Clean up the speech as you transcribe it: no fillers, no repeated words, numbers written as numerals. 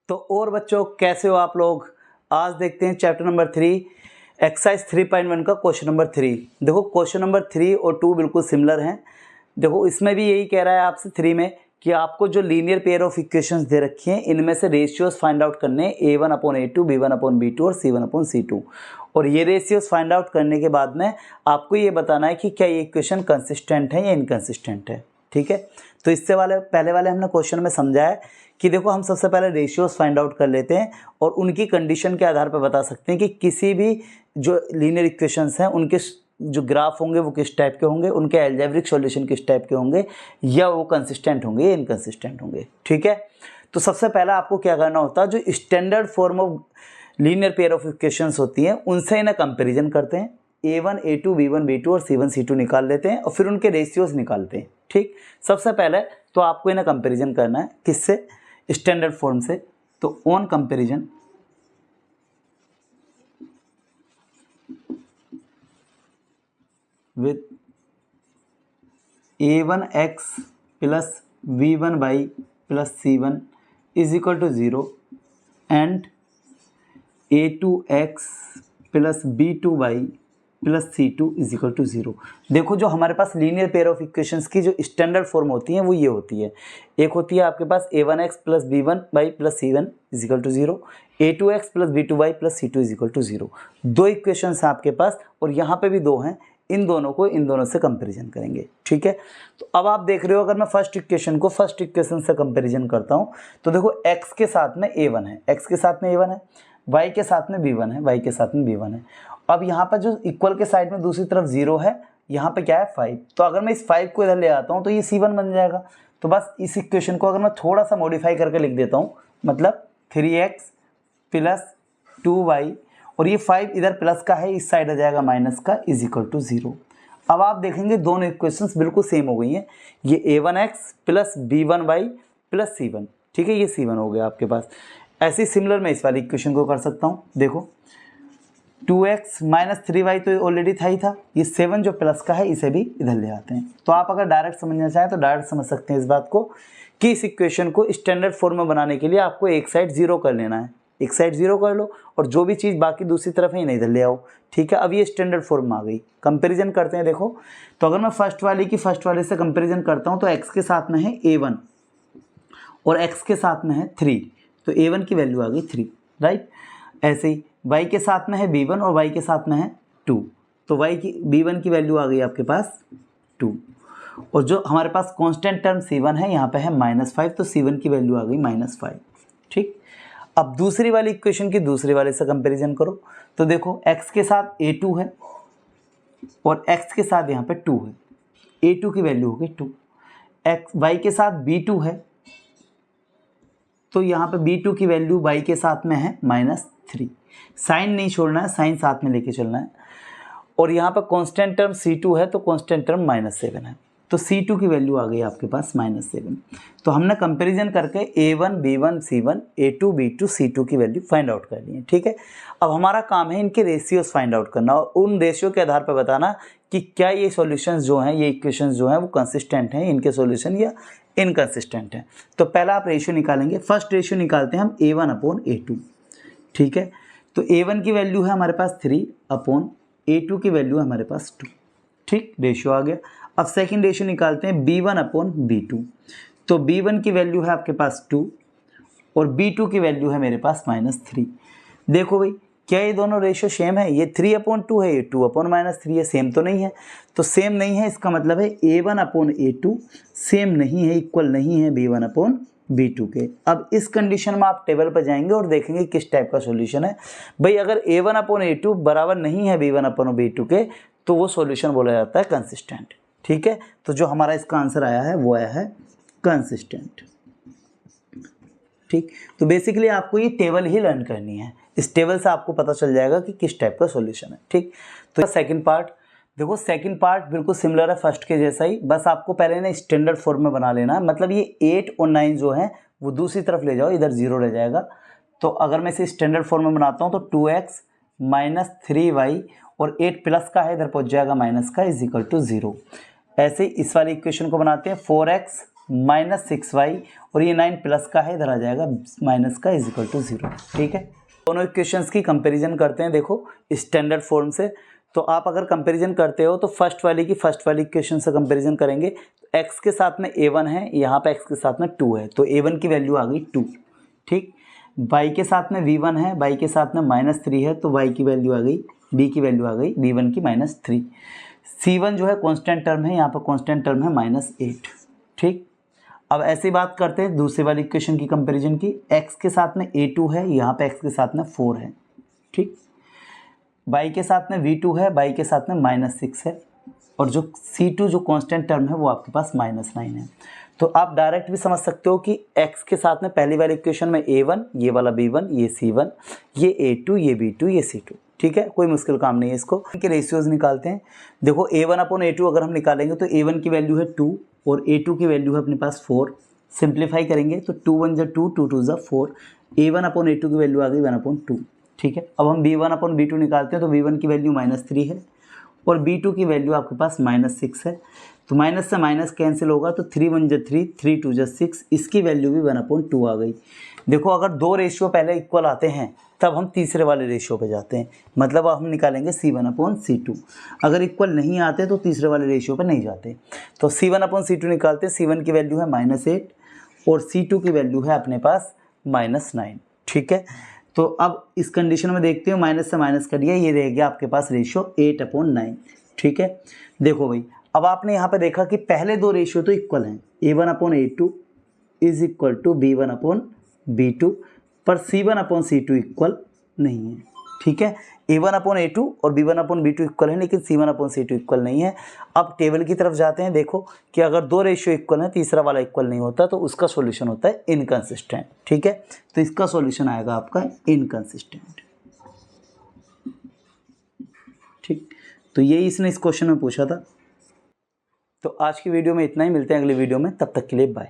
तो और बच्चों कैसे हो आप लोग। आज देखते हैं चैप्टर नंबर 3 एक्सरसाइज 3.1 का क्वेश्चन नंबर 3। देखो क्वेश्चन नंबर 3 और 2 बिल्कुल सिमिलर हैं। देखो इसमें भी यही कह रहा है आपसे 3 में कि आपको जो लीनियर पेयर ऑफ इक्वेशंस दे रखी हैं इनमें से रेशियोज फाइंड आउट करने a1/a2 b1/b2 और c1/c2। और ये रेशियोज फाइंड आउट करने के बाद में आपको ये बताना है कि क्या ये इक्वेशन कंसिस्टेंट है या इनकंसिस्टेंट है। ठीक है, तो इससे पहले वाले हमने क्वेश्चन में समझा है कि देखो हम सबसे पहले रेशियोज फाइंड आउट कर लेते हैं और उनकी कंडीशन के आधार पर बता सकते हैं कि किसी भी जो लीनियर इक्वेशंस हैं उनके जो ग्राफ होंगे वो किस टाइप के होंगे, उनके अलजेब्रिक सॉल्यूशन किस टाइप के होंगे, या वो कंसिस्टेंट होंगे या इनकंसिस्टेंट होंगे। ठीक है, तो सबसे पहला आपको क्या करना होता है, जो standard form of linear pair of equations होती हैं उनसे इन्हें कंपेरिजन करते हैं। a1 a2 b1 b2 और c1 c2 निकाल लेते हैं और फिर उनके रेशियोज निकालते हैं। ठीक, सबसे पहले तो आपको इन्हें कंपेरिजन करना है किससे, स्टैंडर्ड फॉर्म से। तो on comparison with a1x plus v1y plus c1 is equal to 0 and a2x plus b2y plus c2 is equal to 0। देखो जो हमारे पास लीनियर पेयर ऑफ इक्वेशंस की जो स्टैंडर्ड फॉर्म होती हैं वो ये होती है। एक होती है आपके पास a1x plus b1y plus c1 is equal to 0, a2x plus b2y plus c2 is equal to 0। दो इक्वेशंस हैं आपके पास और यहाँ पे भी दो हैं, इन दोनों को इन दोनों से कंपेरिजन करेंगे। ठीक है, तो अब आप देख रहे हो अगर मैं फर्स्ट इक्वेशन को फर्स्ट इक्वेशन से कंपेरिजन करता हूँ तो देखो x के साथ में a1 है, x के साथ में a1 है, y के साथ में b1 है, y के साथ में b1 है। अब यहाँ पर जो इक्वल के साइड में दूसरी तरफ 0 है, यहाँ पे क्या है 5। तो अगर मैं इस 5 को इधर ले आता हूँ तो ये c1 बन जाएगा। तो बस इस इक्वेशन को अगर मैं थोड़ा सा मॉडिफाई करके लिख देता हूँ, मतलब 3x प्लस 2y और ये 5 इधर प्लस का है, इस साइड आ जाएगा माइनस का, इज इक्वल टू 0। अब आप देखेंगे दोनों इक्वेशंस बिल्कुल सेम हो गई हैं। ये a1x plus b1y plus c1, ठीक है, ये c1 हो गया आपके पास। ऐसे सिमिलर मैं इस वाली इक्वेशन को कर सकता हूँ। देखो 2x माइनस 3y तो ऑलरेडी था ही था, ये 7 जो प्लस का है इसे भी इधर ले आते हैं। तो आप अगर डायरेक्ट समझना चाहें तो डायरेक्ट समझ सकते हैं इस बात को कि इस इक्वेशन को स्टैंडर्ड फॉर्म में बनाने के लिए आपको एक साइड 0 कर लेना है, एक साइड 0 कर लो और जो भी चीज़ बाकी दूसरी तरफ है इन्हें इधर ले आओ। ठीक है, अब ये स्टैंडर्ड फॉर्म में आ गई। कंपेरिजन करते हैं। देखो तो अगर मैं फर्स्ट वाले से कंपेरिजन करता हूँ तो x के साथ में है a1 और x के साथ में है 3, तो a1 की वैल्यू आ गई 3, राइट। ऐसे ही y के साथ में है b1 और y के साथ में है 2, तो b1 की वैल्यू आ गई आपके पास 2। और जो हमारे पास कांस्टेंट टर्म c1 है यहाँ पे है -5, तो c1 की वैल्यू आ गई -5। ठीक, अब दूसरी वाली इक्वेशन की दूसरे वाले से कंपैरिजन करो तो देखो x के साथ a2 है और x के साथ यहाँ पे 2 है, a2 की वैल्यू हो गई 2। y के साथ b2 है तो यहाँ पे b2 की वैल्यू y के साथ में है -3। साइन नहीं छोड़ना है, साइन साथ में लेके चलना है। और यहाँ पर कांस्टेंट टर्म c2 है तो कांस्टेंट टर्म -7 है, तो c2 की वैल्यू आ गई आपके पास -7। तो हमने कंपैरिजन करके a1 b1 c1 a2 b2 c2 की वैल्यू फाइंड आउट कर ली है। ठीक है, अब हमारा काम है इनके रेशियोज फाइंड आउट करना और उन रेशियो के आधार पर बताना कि क्या ये सॉल्यूशंस जो हैं, ये इक्वेशंस जो हैं वो कंसिस्टेंट हैं इनके सॉल्यूशन या इनकंसिस्टेंट हैं। तो पहला आप रेशियो निकालेंगे। फर्स्ट रेशियो निकालते हैं हम a1/a2। ठीक है, तो a1 की वैल्यू है हमारे पास 3/a2 की वैल्यू है हमारे पास 2। ठीक, रेशियो आ गया। अब सेकंड रेशियो निकालते हैं b1/b2। तो b1 की वैल्यू है आपके पास 2 और b2 की वैल्यू है मेरे पास -3। देखो भाई क्या ये दोनों रेशियो सेम है, ये 3/2 है, ये 2/-3 है, सेम तो नहीं है। तो सेम नहीं है इसका मतलब है a1/a2 सेम नहीं है, इक्वल नहीं है b1/b2 के। अब इस कंडीशन में आप टेबल पर जाएंगे और देखेंगे किस टाइप का सॉल्यूशन है। भाई अगर a1/a2 बराबर नहीं है b1/b2 के तो वो सॉल्यूशन बोला जाता है कंसिस्टेंट। ठीक है, तो जो हमारा इसका आंसर आया है वो आया है कंसिस्टेंट। ठीक, तो बेसिकली आपको ये टेबल ही लर्न करनी है, इस टेबल से आपको पता चल जाएगा कि किस टाइप का सॉल्यूशन है। ठीक, तो सेकंड पार्ट देखो, सेकंड पार्ट बिल्कुल सिमिलर है फर्स्ट के जैसा ही, बस आपको पहले ना स्टैंडर्ड फॉर्म में बना लेना है। मतलब ये 8 और 9 जो है वो दूसरी तरफ ले जाओ, इधर 0 रह जाएगा। तो अगर मैं इसे स्टैंडर्ड फॉर्म में बनाता हूँ तो 2x माइनस 3y और 8 प्लस का है इधर पहुँच जाएगा माइनस का, इज इक्वल टू 0। ऐसे इस वाली इक्वेशन को बनाते हैं 4x -6y और ये 9 प्लस का है, इधर आ जाएगा माइनस का इज इक्वल टू 0। ठीक है, दोनों इक्वेशंस की कंपैरिजन करते हैं। देखो स्टैंडर्ड फॉर्म से, तो आप अगर कंपैरिजन करते हो तो फर्स्ट वाली इक्वेशन से कंपैरिजन करेंगे। x के साथ में a1 है, यहाँ पे x के साथ में 2 है, तो a1 की वैल्यू आ गई 2। ठीक, y के साथ में v1 है, y के साथ में -3 है, तो y की वैल्यू आ गई, b की वैल्यू आ गई v1 की -3। c1 जो है कांस्टेंट टर्म है, यहाँ पर कांस्टेंट टर्म है -8। ठीक, अब ऐसी बात करते हैं दूसरी वाली इक्वेशन की कंपैरिजन की। x के साथ में a2 है, यहाँ पे x के साथ में 4 है। ठीक, y के साथ में v2 है, y के साथ में -6 है, और जो c2 जो कांस्टेंट टर्म है वो आपके पास -9 है। तो आप डायरेक्ट भी समझ सकते हो कि x के साथ में पहली वाली इक्वेशन में a1, ये वाला b1, ये c1, ये a2, ये b2, ये c2। ठीक है, कोई मुश्किल काम नहीं है। इसको इनके रेशियोज निकालते हैं। देखो a1/a2 अगर हम निकालेंगे तो a1 की वैल्यू है 2 और a2 की वैल्यू है अपने पास 4। सिंप्लीफाई करेंगे तो 2 1 जा 2, 2 2 जा 4, a1/a2 की वैल्यू आ गई 1/2। ठीक है, अब हम b1/b2 निकालते हैं तो b1 की वैल्यू -3 है और b2 की वैल्यू आपके पास -6 है। तो माइनस से माइनस कैंसिल होगा, तो 3 1 जा 3, 3 2 जा 6, इसकी वैल्यू भी 1/2 आ गई। देखो अगर दो रेशियो पहले इक्वल आते हैं तब हम तीसरे वाले रेशियो पे जाते हैं, मतलब हम निकालेंगे c1/c2। अगर इक्वल नहीं आते तो तीसरे वाले रेशियो पे नहीं जाते। तो c1/c2 निकालते हैं। c1 की वैल्यू है -8 और c2 की वैल्यू है अपने पास -9। ठीक है, तो अब इस कंडीशन में देखते हो, माइनस से माइनस करिए, ये रहेगा आपके पास रेशियो 8/9। ठीक है, देखो भाई अब आपने यहाँ पे देखा कि पहले दो रेशियो तो इक्वल हैं, a1/a2 is equal to b1/b2, पर c1/c2 इक्वल नहीं है। ठीक है, a1/a2 और b1/b2 इक्वल है, लेकिन c1/c2 इक्वल नहीं है। अब टेबल की तरफ जाते हैं। देखो कि अगर दो रेशियो इक्वल है, तीसरा वाला इक्वल नहीं होता, तो उसका सॉल्यूशन होता है इनकंसिस्टेंट। ठीक है, तो इसका सॉल्यूशन आएगा आपका इनकंसिस्टेंट। ठीक, तो यही इसने इस क्वेश्चन में पूछा था। तो आज की वीडियो में इतना ही, मिलते हैं अगली वीडियो में, तब तक के लिए बाय।